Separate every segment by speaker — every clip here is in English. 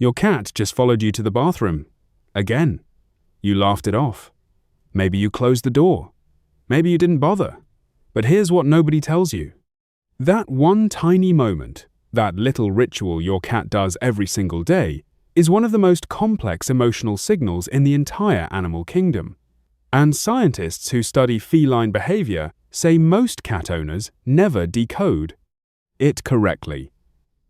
Speaker 1: Your cat just followed you to the bathroom. Again. You laughed it off. Maybe you closed the door. Maybe you didn't bother. But here's what nobody tells you. That one tiny moment, that little ritual your cat does every single day, is one of the most complex emotional signals in the entire animal kingdom. And scientists who study feline behavior say most cat owners never decode it correctly.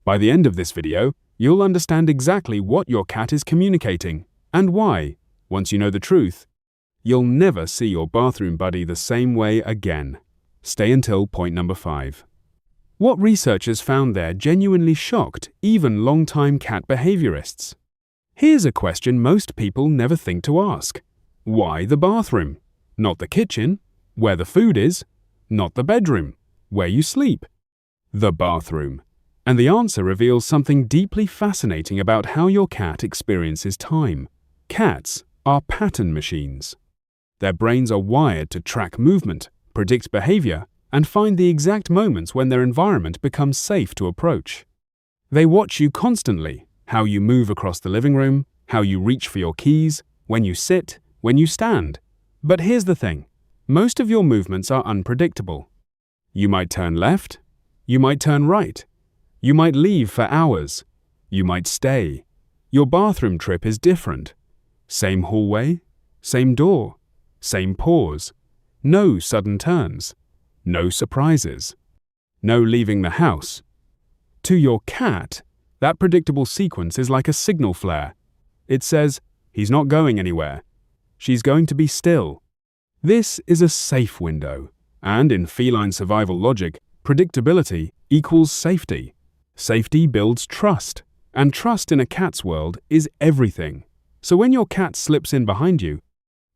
Speaker 1: By the end of this video, you'll understand exactly what your cat is communicating and why, once you know the truth, you'll never see your bathroom buddy the same way again. Stay until point number 5. What researchers found there genuinely shocked even long-time cat behaviorists. Here's a question most people never think to ask. Why the bathroom? Not the kitchen, where the food is. Not the bedroom, where you sleep. The bathroom. And the answer reveals something deeply fascinating about how your cat experiences time. Cats are pattern machines. Their brains are wired to track movement, predict behavior, and find the exact moments when their environment becomes safe to approach. They watch you constantly, how you move across the living room, how you reach for your keys, when you sit, when you stand. But here's the thing. Most of your movements are unpredictable. You might turn left. You might turn right. You might leave for hours. You might stay. Your bathroom trip is different. Same hallway, same door, same pause. No sudden turns. No surprises. No leaving the house. To your cat, that predictable sequence is like a signal flare. It says, he's not going anywhere. She's going to be still. This is a safe window, and in feline survival logic, predictability equals safety. Safety builds trust, and trust in a cat's world is everything. So when your cat slips in behind you,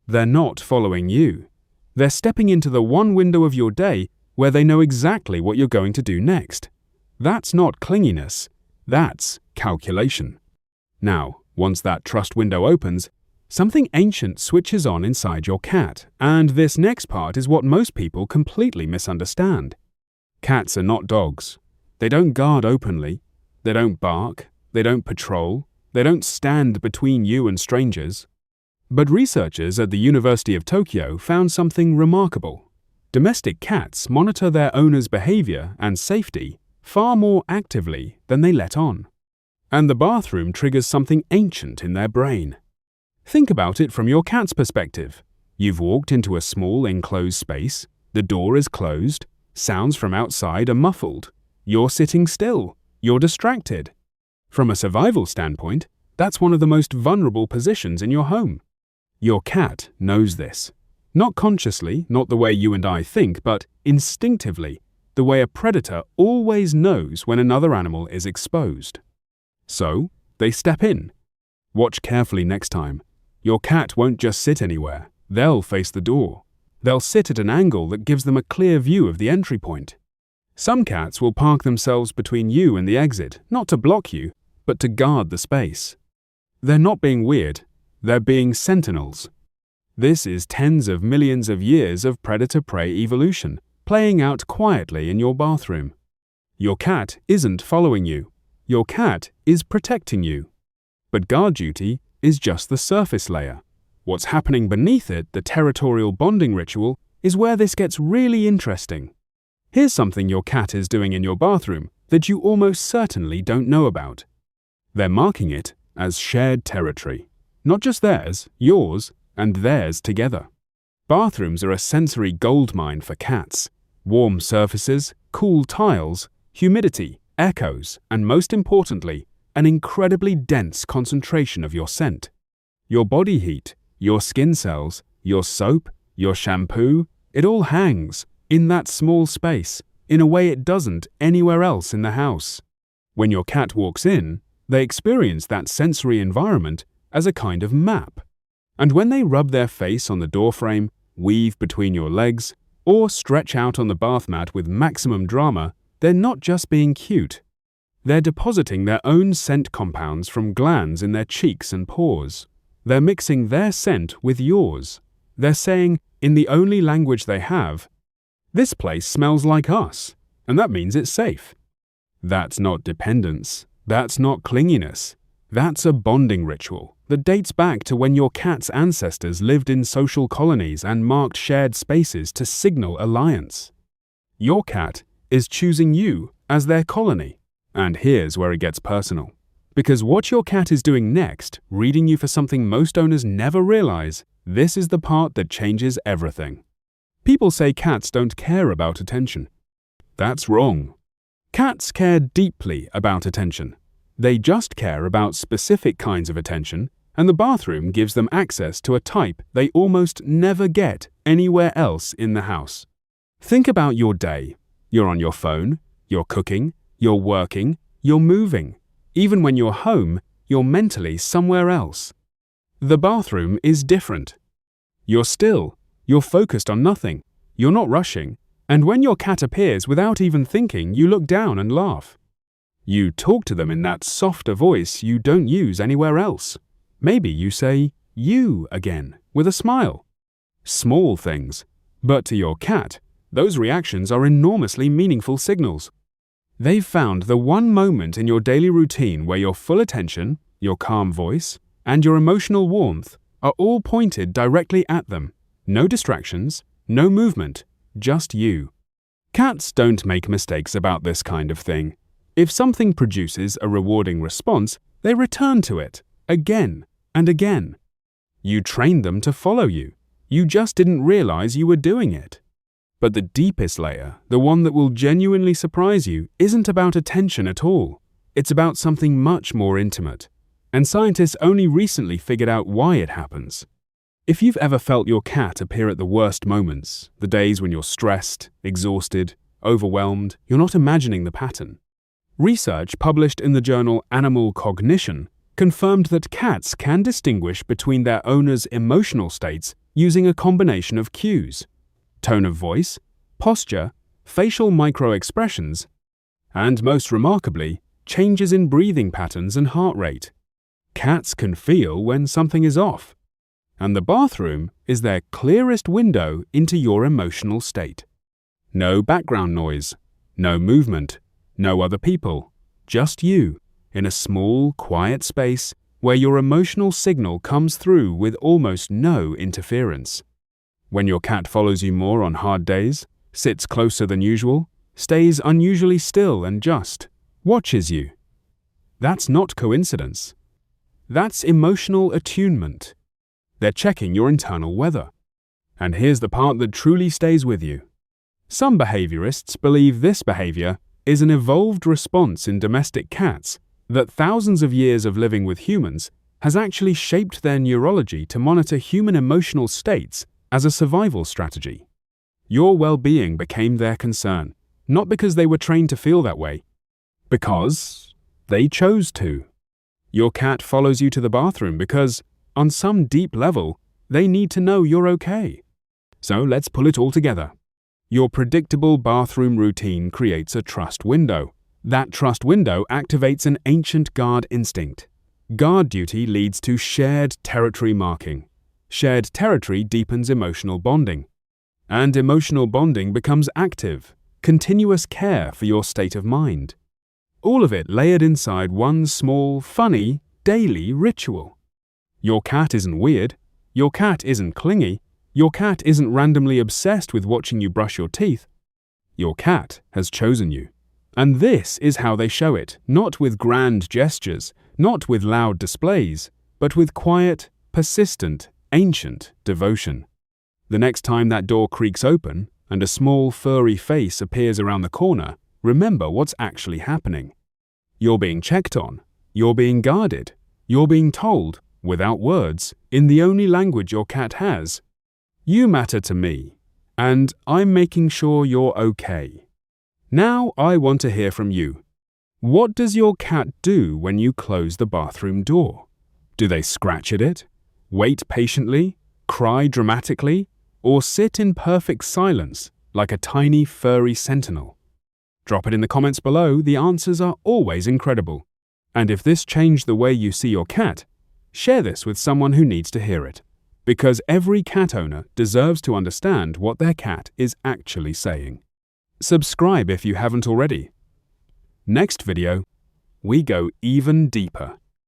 Speaker 1: they're not following you. They're stepping into the one window of your day where they know exactly what you're going to do next. That's not clinginess, that's calculation. Now, once that trust window opens, something ancient switches on inside your cat, and this next part is what most people completely misunderstand. Cats are not dogs. They don't guard openly. They don't bark. They don't patrol. They don't stand between you and strangers. But researchers at the University of Tokyo found something remarkable. Domestic cats monitor their owner's behavior and safety far more actively than they let on. And the bathroom triggers something ancient in their brain. Think about it from your cat's perspective. You've walked into a small enclosed space, the door is closed, sounds from outside are muffled, you're sitting still, you're distracted. From a survival standpoint, that's one of the most vulnerable positions in your home. Your cat knows this. Not consciously, not the way you and I think, but instinctively, the way a predator always knows when another animal is exposed. So, they step in. Watch carefully next time. Your cat won't just sit anywhere. They'll face the door. They'll sit at an angle that gives them a clear view of the entry point. Some cats will park themselves between you and the exit, not to block you, but to guard the space. They're not being weird. They're being sentinels. This is tens of millions of years of predator-prey evolution, playing out quietly in your bathroom. Your cat isn't following you. Your cat is protecting you. But guard duty is just the surface layer. What's happening beneath it, the territorial bonding ritual, is where this gets really interesting. Here's something your cat is doing in your bathroom that you almost certainly don't know about. They're marking it as shared territory. Not just theirs, yours, and theirs together. Bathrooms are a sensory goldmine for cats. Warm surfaces, cool tiles, humidity, echoes, and most importantly, an incredibly dense concentration of your scent. Your body heat, your skin cells, your soap, your shampoo, it all hangs in that small space in a way it doesn't anywhere else in the house. When your cat walks in, they experience that sensory environment as a kind of map. And when they rub their face on the doorframe, weave between your legs, or stretch out on the bath mat with maximum drama, they're not just being cute. They're depositing their own scent compounds from glands in their cheeks and paws. They're mixing their scent with yours. They're saying, in the only language they have, "This place smells like us, and that means it's safe." That's not dependence. That's not clinginess. That's a bonding ritual that dates back to when your cat's ancestors lived in social colonies and marked shared spaces to signal alliance. Your cat is choosing you as their colony. And here's where it gets personal. Because what your cat is doing next, reading you for something most owners never realize, this is the part that changes everything. People say cats don't care about attention. That's wrong. Cats care deeply about attention. They just care about specific kinds of attention, and the bathroom gives them access to a type they almost never get anywhere else in the house. Think about your day. You're on your phone, you're cooking, you're working, you're moving. Even when you're home, you're mentally somewhere else. The bathroom is different. You're still, you're focused on nothing, you're not rushing, and when your cat appears without even thinking, you look down and laugh. You talk to them in that softer voice you don't use anywhere else. Maybe you say, "you" again, with a smile. Small things, but to your cat, those reactions are enormously meaningful signals. They've found the one moment in your daily routine where your full attention, your calm voice, and your emotional warmth are all pointed directly at them. No distractions, no movement, just you. Cats don't make mistakes about this kind of thing. If something produces a rewarding response, they return to it, again and again. You trained them to follow you. You just didn't realize you were doing it. But the deepest layer, the one that will genuinely surprise you, isn't about attention at all. It's about something much more intimate. And scientists only recently figured out why it happens. If you've ever felt your cat appear at the worst moments, the days when you're stressed, exhausted, overwhelmed, you're not imagining the pattern. Research published in the journal Animal Cognition confirmed that cats can distinguish between their owner's emotional states using a combination of cues: tone of voice, posture, facial micro-expressions, and most remarkably, changes in breathing patterns and heart rate. Cats can feel when something is off, and the bathroom is their clearest window into your emotional state. No background noise, no movement, no other people, just you, in a small, quiet space where your emotional signal comes through with almost no interference. When your cat follows you more on hard days, sits closer than usual, stays unusually still and just watches you. That's not coincidence. That's emotional attunement. They're checking your internal weather. And here's the part that truly stays with you. Some behaviorists believe this behavior is an evolved response in domestic cats that thousands of years of living with humans has actually shaped their neurology to monitor human emotional states as a survival strategy. Your well-being became their concern, not because they were trained to feel that way, because they chose to. Your cat follows you to the bathroom because, on some deep level, they need to know you're okay. So let's pull it all together. Your predictable bathroom routine creates a trust window. That trust window activates an ancient guard instinct. Guard duty leads to shared territory marking. Shared territory deepens emotional bonding. And emotional bonding becomes active, continuous care for your state of mind. All of it layered inside one small, funny, daily ritual. Your cat isn't weird. Your cat isn't clingy. Your cat isn't randomly obsessed with watching you brush your teeth. Your cat has chosen you. And this is how they show it, not with grand gestures, not with loud displays, but with quiet, persistent, ancient devotion. The next time that door creaks open and a small furry face appears around the corner, remember what's actually happening. You're being checked on. You're being guarded. You're being told, without words, in the only language your cat has, "You matter to me, and I'm making sure you're okay." Now I want to hear from you. What does your cat do when you close the bathroom door? Do they scratch at it, wait patiently, cry dramatically, or sit in perfect silence like a tiny furry sentinel? Drop it in the comments below. The answers are always incredible. And if this changed the way you see your cat, share this with someone who needs to hear it. Because every cat owner deserves to understand what their cat is actually saying. Subscribe if you haven't already. Next video, we go even deeper.